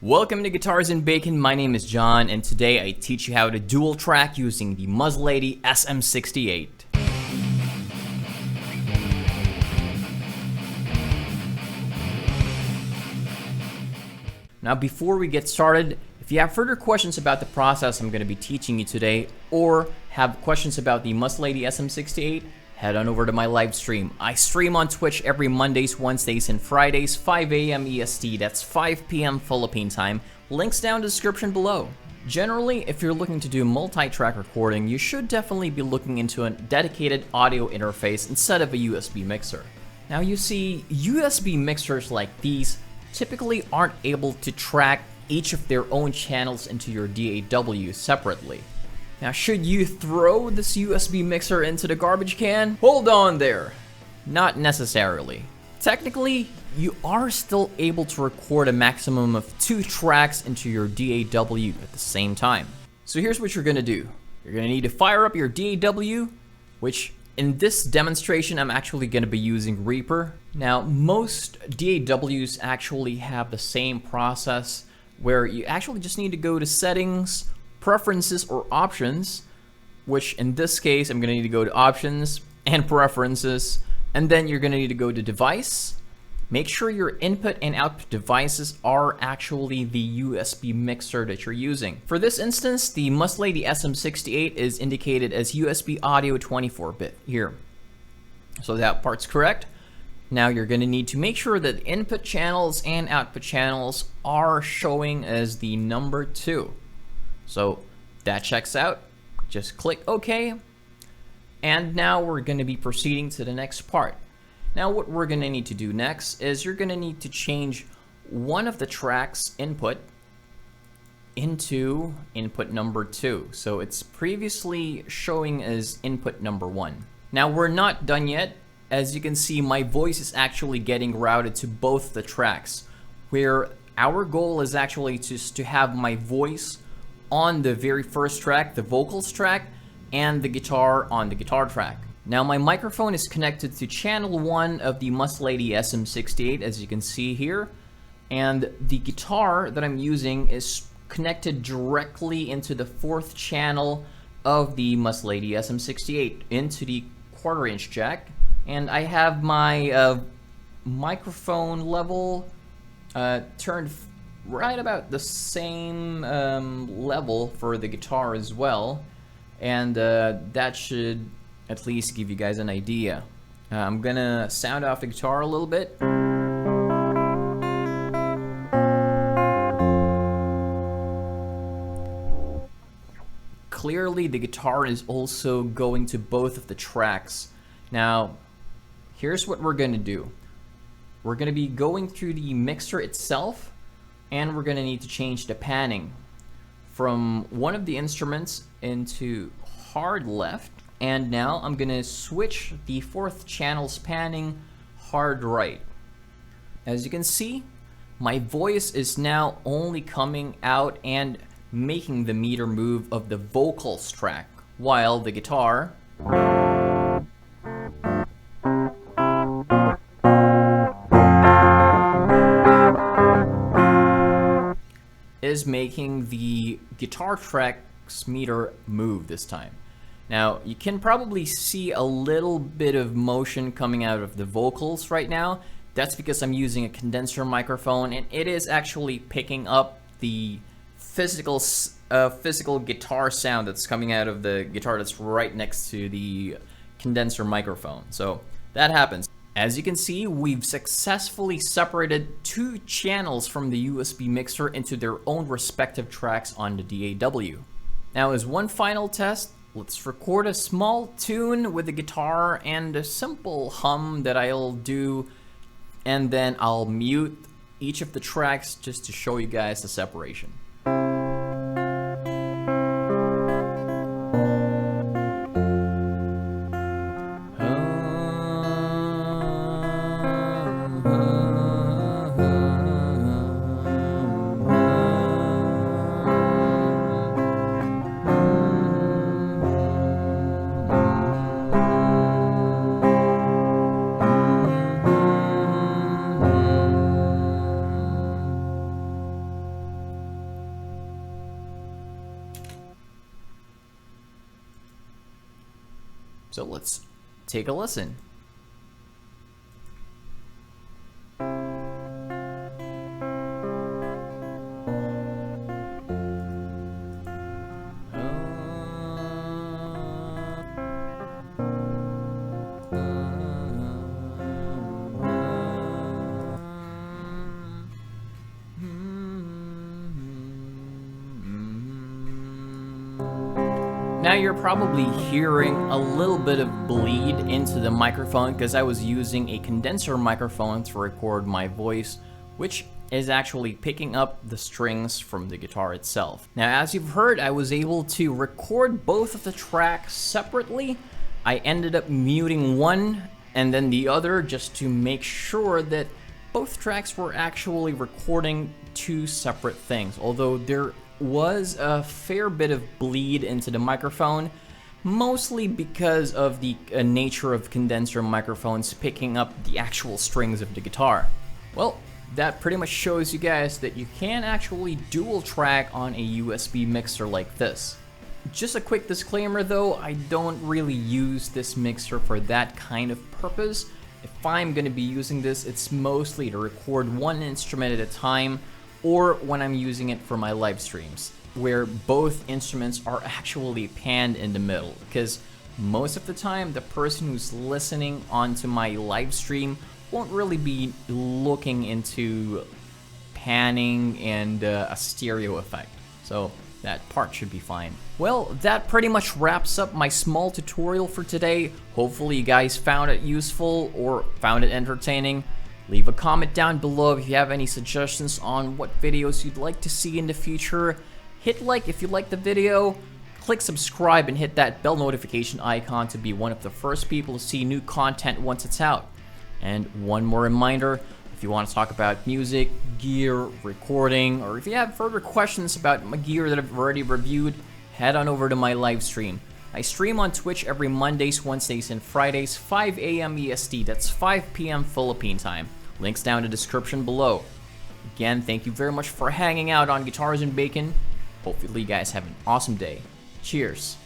Welcome to Guitars and Bacon. My name is John, and today I teach you how to dual track using the Muslady SM-68. Now, before we get started, if you have further questions about the process I'm going to be teaching you today, or have questions about the Muslady SM-68, head on over to my live stream. I stream on Twitch every Mondays, Wednesdays, and Fridays, 5 a.m. EST. That's 5 p.m. Philippine time. Links down in the description below. Generally, if you're looking to do multi-track recording, you should definitely be looking into a dedicated audio interface instead of a USB mixer. Now you see, USB mixers like these typically aren't able to track each of their own channels into your DAW separately. Now, should you throw this USB mixer into the garbage can? Hold on there. Not necessarily. Technically, you are still able to record a maximum of 2 tracks into your DAW at the same time. So here's what you're gonna do. You're gonna need to fire up your DAW, which in this demonstration, I'm actually gonna be using Reaper. Now, most DAWs actually have the same process where you actually just need to go to Settings, Preferences, or Options, which in this case I'm gonna need to go to Options and Preferences, and then you're gonna need to go to Device. Make sure your input and output devices are actually the USB mixer that you're using. For this instance, the Muslady SM-68 is indicated as USB audio 24-bit here. So that part's correct. Now you're going to need to make sure that input channels and output channels are showing as the number 2. So that checks out. Just click OK. And now we're going to be proceeding to the next part. Now what we're going to need to do next is you're going to need to change one of the track's input into input number 2. So it's previously showing as input number 1. Now we're not done yet. As you can see, my voice is actually getting routed to both the tracks, where our goal is actually just to have my voice on the very first track, the vocals track, and the guitar on the guitar track. Now my microphone is connected to channel 1 of the Muslady SM-68, as you can see here, and the guitar that I'm using is connected directly into the 4th channel of the Muslady SM-68 into the 1/4" jack, and I have my microphone level turned right about the same level for the guitar as well, and that should at least give you guys an idea. I'm gonna sound off the guitar a little bit. Clearly the guitar is also going to both of the tracks. Now here's what we're gonna do. We're gonna be going through the mixer itself, and we're gonna need to change the panning from one of the instruments into hard left, and now I'm gonna switch the 4th channel's panning hard right. As you can see, my voice is now only coming out and making the meter move of the vocals track, while the guitar is making the guitar track's meter move this time. Now you can probably see a little bit of motion coming out of the vocals right now. That's because I'm using a condenser microphone, and it is actually picking up the physical guitar sound that's coming out of the guitar that's right next to the condenser microphone. So that happens. As you can see, we've successfully separated 2 channels from the USB mixer into their own respective tracks on the DAW. Now, as one final test, let's record a small tune with the guitar and a simple hum that I'll do, and then I'll mute each of the tracks just to show you guys the separation. So let's take a listen. Now you're probably hearing a little bit of bleed into the microphone because I was using a condenser microphone to record my voice, which is actually picking up the strings from the guitar itself. Now, as you've heard, I was able to record both of the tracks separately. I ended up muting one and then the other just to make sure that both tracks were actually recording two separate things, although there was a fair bit of bleed into the microphone, mostly because of the nature of condenser microphones picking up the actual strings of the guitar. Well, that pretty much shows you guys that you can actually dual track on a USB mixer like this. Just a quick disclaimer though, I don't really use this mixer for that kind of purpose. If I'm going to be using this, it's mostly to record one instrument at a time, or when I'm using it for my live streams, where both instruments are actually panned in the middle, because most of the time the person who's listening onto my live stream won't really be looking into panning and a stereo effect, so that part should be fine. Well, that pretty much wraps up my small tutorial for today. Hopefully you guys found it useful or found it entertaining. Leave a comment down below if you have any suggestions on what videos you'd like to see in the future. Hit like if you like the video, click subscribe and hit that bell notification icon to be one of the first people to see new content once it's out. And one more reminder, if you want to talk about music, gear, recording, or if you have further questions about my gear that I've already reviewed, head on over to my live stream. I stream on Twitch every Mondays, Wednesdays, and Fridays, 5 a.m. EST, that's 5 p.m. Philippine time. Links down in the description below. Again, thank you very much for hanging out on Guitars and Bacon. Hopefully you guys have an awesome day. Cheers.